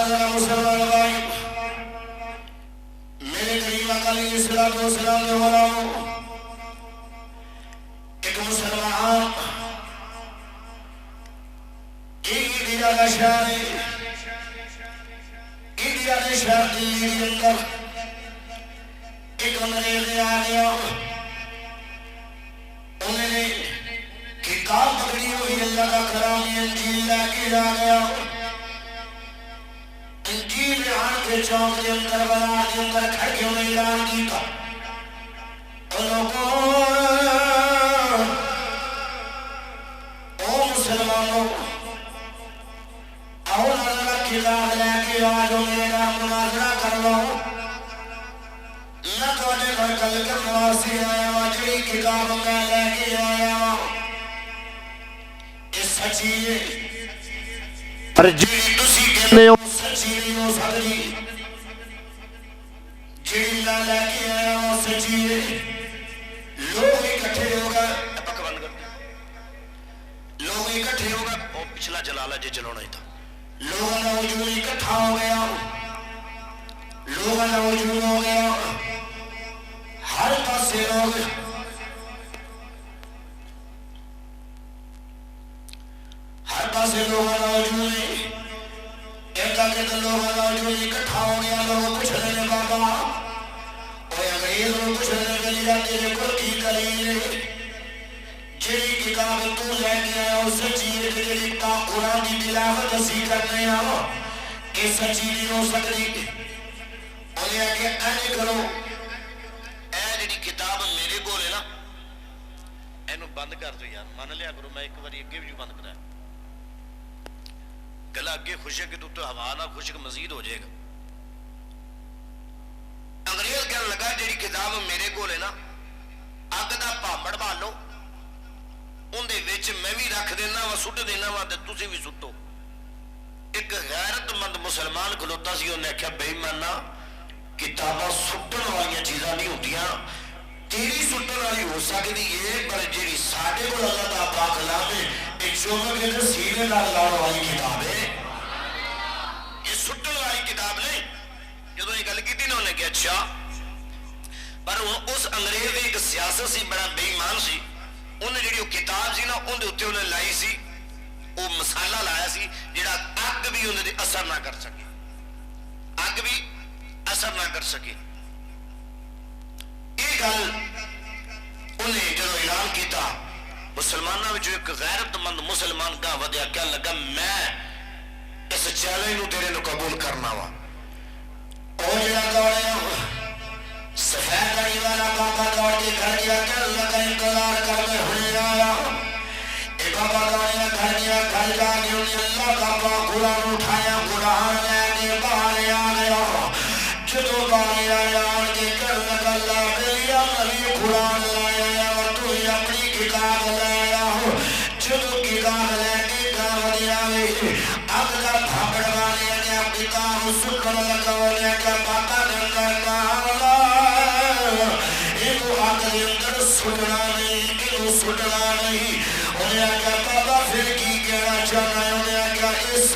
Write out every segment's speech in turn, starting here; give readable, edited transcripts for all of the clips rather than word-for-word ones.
ذرا مسلمان بھائی میرے کریم آقا علیہ السلام نے بولاؤ ایک مسلمان انڈیا کا شہر ہے انڈیا کے شہر دلی کے اندر ایک انگریز آ گیا انہوں نے کتاب پکڑی ہوئی اللہ کا کلام انجیل لے کے آ گیا انجیل آن کے چوک کے اندر بازار کے اندر کھڑ کے انہیں اعلان کیتا لوگوں او مسلمانوں آؤ نظر کتاب لے کے آ جو میرے نام مناظرہ کر لو میں تواڈے گھر کل کرنے واسطے آیا ہوں جڑی کتاب میں لے کے آیا ہوں یہ سچی ہے پر جڑی تسی کہندے ہو سچی نہیں ہو سکتی جڑی میں لے کے آیا ہوں سچی ہے لوگ اکٹھے ہو گئے پکوان کر لوگ اکٹھے ہو گئے اور پچھلا جلالہ جے چلانا ہی تھا لوگوں کا وجود اکٹھا ہو گیا لوگوں کا وجود ہو گیا ہر پاسے لوگ ہر پاسے لوگوں کا وجود ہے ایک کہتے لوگوں کا وجود اکٹھا ہو گیا لوگ پوچھ رہے ہیں بابا اور انگریز لوگ پوچھ رہے ہیں کہ لیلا تیرے کو کی کریے جیڑی کتاب تو لے کے آیا ہو سچی ہے جیڑی قرآن کی تلاوت اسی کرنے آؤ یہ سچی نہیں ہو سکتی انہیں آگے اینے کرو اے جیڑی کتاب میرے کو لے نا اینو بند کر دو یار مان لیا کرو میں ایک بار اگے بھی بند کرایا گلا اگے خوشک تو حوالہ خوشک مزید ہو جائے گا انگریز کہنے لگا جیڑی کتاب میرے کو لے نا اگ دا پامڑ بالو ان دے وچ میں بھی رکھ دینا وا سٹ دینا وا تے تسی بھی سٹو ایک غیرت مند مسلمان کھلوتا سی انہیں کہا بے ایمانا کتاباں سٹن والی چیزاں نہیں ہوتیاں تیری سٹن والی ہو سکتی ہے پر جیڑی ساڈے کو اللہ تعالیٰ پاک کلام ہے ایک چوکر کے اندر سینے نال لاؤ والی کتاب ہے یہ سٹن والی کتاب نہیں جدوں یہ گل کیتی نا انہیں کہ اچھا پر اس انگریز نے ایک سیاست سی بڑا بے ایمان سی انہیں جڑی وہ کتاب سی نا ان دے اوتے انہیں لائی سی وہ مسالہ لایا سی جڑا اگ بھی انہیں اثر نہ کر سکے اگ بھی اثر نہ کر سکے یہ گل انہیں جدو اعلان کیتا مسلمانوں میں جو ایک غیرت مند مسلمان کا ودیا کیا لگا میں اس چیلنج نو تیرے نو قبول کرنا وا او جڑا دوڑیا سفید داڑھی والا بابا دوڑ کے گھر گیا کہ اللہ کا انتظار کر میں ہونے آیا اے بابا دوڑیا گھر گیا گھر جا کے انہیں اللہ کا پاک قرآن اٹھایا قرآن لے کے باہر آ گیا جدو باہر آیا آن کے کر لگا اللہ بلیا نبی قرآن لایا اور تو ہی اپنی کتاب لایا جدو کتاب لے کے گھر دیا اب کا بھاپڑ والے گیا کتاب سکر لگا لے کے باقا گنگا سٹنا نہیں کیوں سٹنا نہیں انہیں آگیا بابا پھر کی کہنا چاہنا ہے انہیں آگیا اس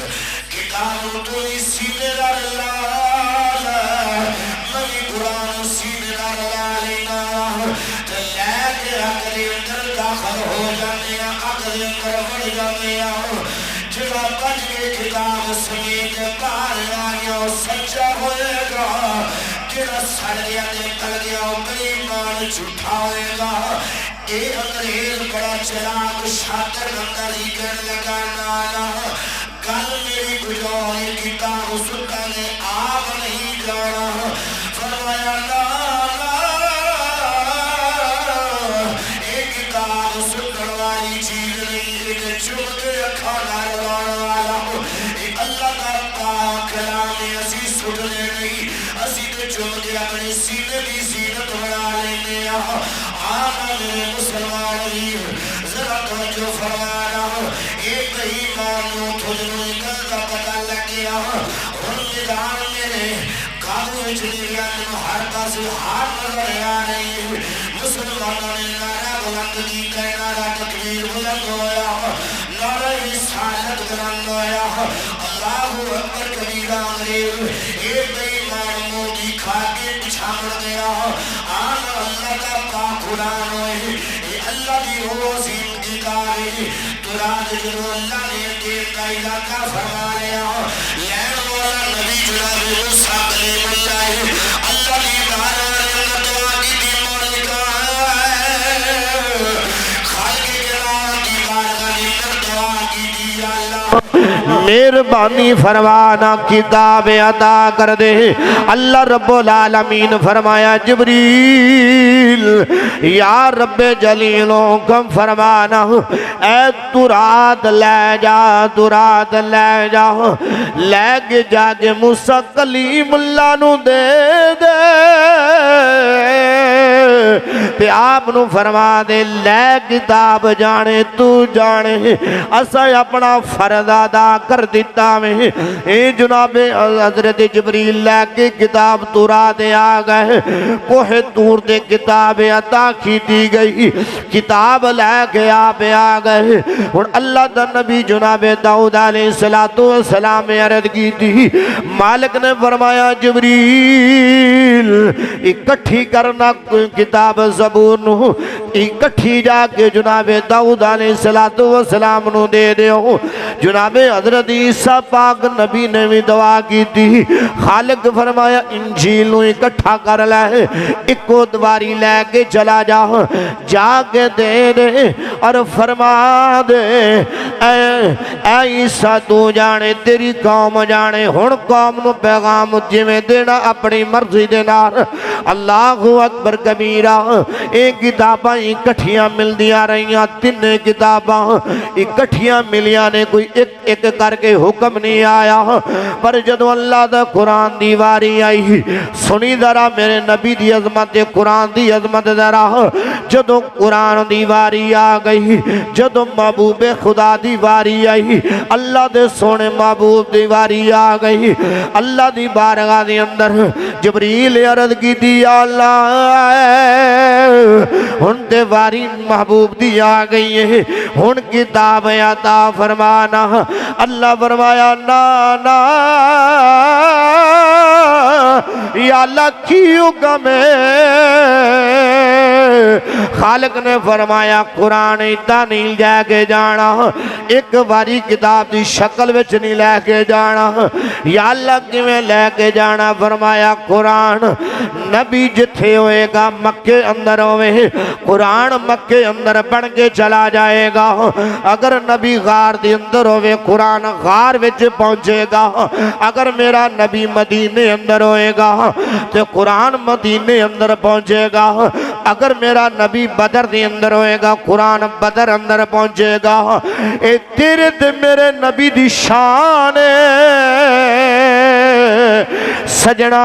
کتاب تو ہی سینے دار لالا میں قرآن سینے دار لالینا تو لے کے اگلی اندر داخل ہو جانے اگلی اندر بڑھ جانے جڑا بچ کے کتاب سمیت باہر آگیا سچا ہوئے گا جڑا سڑ گیا نکل گیا بے ایمان جھوٹا ہوئے گا اے انگریز بڑا چلاک شاطر بندہ ہی کہنے لگا نانا گل میری گزاری کتاب سٹا نے آپ نہیں جانا فرمایا نانا اے کتاب سٹن والی چیز نہیں ایک چوم کے کھانا لگانا والا اے اللہ کا پاک کلام اسی سٹنے نہیں اسی تو چوم کے اپنے سینے کی سینت بنا لینے آنا میرے مسلمان ہی ذرا توجہ فرمانا ایک ہی مانو تجھنو گل کا پتہ لگ گیا ہن میدان میرے قابو چلیا ہر پاس ہار نظر آ رہی مسلمانوں نے نعرہ بلند کی کہ نعرہ تکبیر بلند ہویا نعرہ رسالت بلند ہویا اللہ اکبر کبیرہ کریم اے بے ایمان موجی کھا کے بچھاڑ گیا آن اللہ کا پاک قرآن ہوئے اے اللہ دی روزین کتاب ہے تراد جو اللہ نے دین کا علاقہ فرما لیا لین والا نبی جناب موسیٰ کلیم اللہ ہے اللہ دی بارہ نے دعا کی دی مالکہ خالق جلال کی بارہ نے دعا کی دی اللہ مہربانی فرمانا کتاب عطا کر دے اللہ رب العالمین فرمایا جبریل یا رب جلیلوں کم فرمانا اے تراد لے جا لے کے جا کے موسیٰ کلیم اللہ نو دے دے تے آپ نو فرما دے لے کتاب جانے تو جانے اسا اپنا فرض ادا کر دیتا میں اے جناب حضرت جبریل لے کے کتاب تورا دے آگئے کوہ تور دے کتاب عطا کی دی گئی کتاب لے کے آپ آگئے اور اللہ دا نبی جناب داؤد علیہ السلام عرض کی تھی مالک نے فرمایا جبریل اکٹھی کرنا کتاب زبور نو اکٹھی جا کے جناب داؤد علیہ السلام نو دے دیو جناب حضرت عیسیٰ پاک نبی نے بھی دعا کی تھی خالق فرمایا انجیل نو اکٹھا کر لے ایکو دواری لے کے چلا جا کے دے دے اور فرما دے اے عیسیٰ تو جانے تیری قوم جانے ہن قوم نو پیغام جویں دینا اپنی مرضی دینا اللہ اکبر کبیرہ ایک کتاباں اکٹھیاں مل دیا رہیاں تین کتاباں اکٹھیاں ملیاں نے کوئی ایک کر کے حکم نہیں آیا پر جدو اللہ دا قرآن دی واری آئی سنی ذرا میرے نبی دی عظمت قرآن دی عظمت ذرا جدو قرآن دی واری آ گئی جدو محبوب خدا دی واری آئی اللہ دے سونے محبوب دی واری آ گئی اللہ دی بارگاہ دی اندر جبریل عرض کی دی اللہ ہن تے واری محبوب دی آ گئی ہے ہن کتاب عطا فرمانا اللہ فرمایا نا یا اللہ کیوں گمے خالق نے فرمایا قرآن اتنا نہیں لے کے جانا ایک باری کتاب دی شکل وچ نہیں لے کے جانا یا اللہ کیویں لے کے جانا فرمایا قرآن نبی جتھے ہوئے گا مکے اندر ہوئے قرآن مکے اندر بن کے چلا جائے گا اگر نبی غار دی اندر ہوئے قرآن غار وچ پہنچے گا اگر میرا نبی مدینے اندر ہوئے گا تو قرآن مدینے اندر پہنچے گا اگر میرا نبی بدر دی اندر ہوئے گا قرآن بدر اندر پہنچے گا اے تیرے تے میرے نبی دی شان سجنا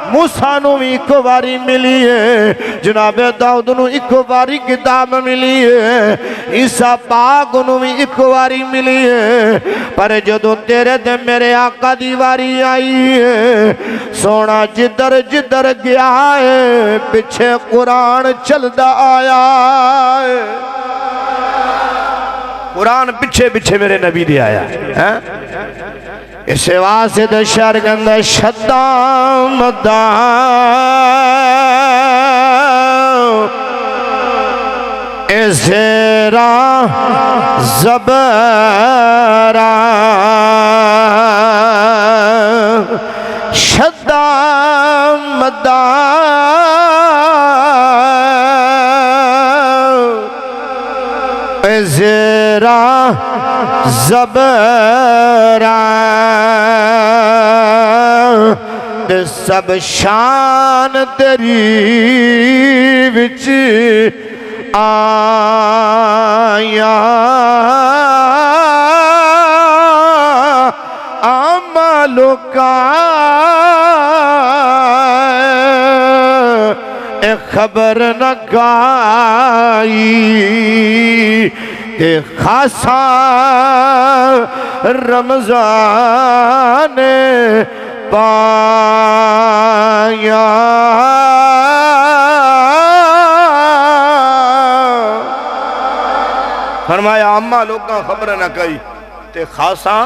موسیٰ نو ایک باری ملی ہے جناب داؤد نو ایک باری کتاب ملی ہے عیسیٰ پاک نو ایک باری ملی ہے پر جدو تیرے تے میرے آقا دی باری آئی ہے سونا جدر جدر گیا ہے پیچھے قرآن چلدا آیا ہے قرآن پیچھے پیچھے میرے نبی دی آیا ہے اس واسطے شرک اندر شدہ مدہ زیرہ زبرہ شدہ مدہ زیرہ زبرہ سب شان تیری وچ آیا عملو کا خبر نہ گائی کہ خاصا رمضان پایا فرمایا اما لوگاں خبر نہ کئی تے خاصا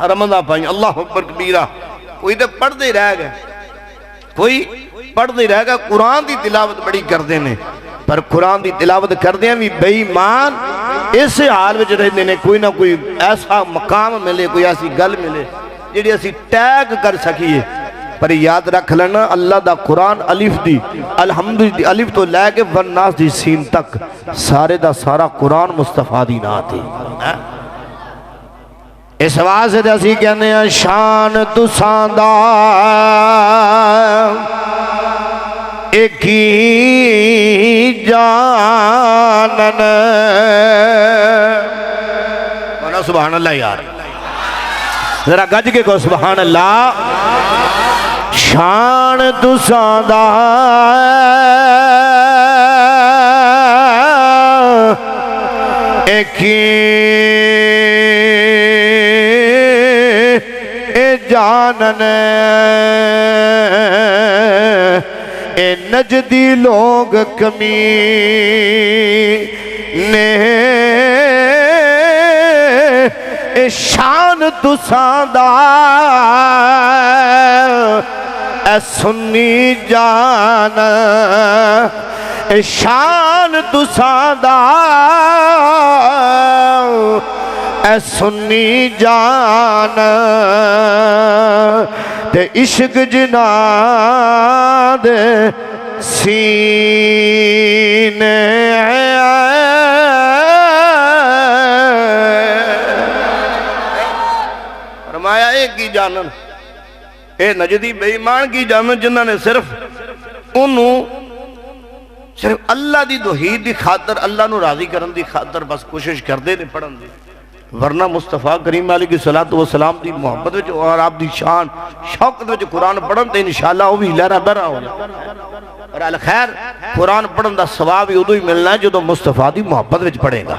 رمضان پائیں اللہ اکبر کبیرہ. کوئی تو پڑھ دے رہ گئے, کوئی پڑھ دے رہ گئے. قرآن دی تلاوت بڑی کر دینے, پر قرآن دی تلاوت کر دیں بھی بے ایمان اس حال وچ رہندے نے. کوئی نہ کوئی ایسا مقام ملے, کوئی ایسی گل ملے جڑی اسی ٹیگ کر سکیے. پر یاد رکھ لینا اللہ دا قرآن الف دی الحمدللہ الف تو لے کے والناس دی سین تک سارے دا سارا قرآن مصطفیٰ دی نات ہے. اس واسطے تے اسی کہنے ہیں شان تساں دا ایکی جانن. مانا سبحان اللہ یار, ذرا گج کے کو سبحان اللہ. شان تساں دا ایکی جانن. اے نجدی لوگ کمی نے اے شان تساں دا اے سنی جان. اے شان تساں دا اے سنی جان. تے عشق جنا دے سینے فرمایا ایک کی جانن. اے نجدی بے ایمان کی جانن جنہاں نے صرف انہوں صرف اللہ دی توحید دی خاطر اللہ نو راضی کرن دی خاطر بس کوشش کر دے نے پڑھن دی. ورنہ مصطفیٰ کریم علیہ السلام دی محبت وچ اور آپ دی شان شوقت وچ قرآن پڑھن تے انشاءاللہ وہ بھی لہرہ بہرہ ہو جائے. اور الخیر قرآن پڑھن دا ثواب ہی ادو ہی ملنا ہے جو تو مصطفیٰ دی محبت وچ پڑھے گا.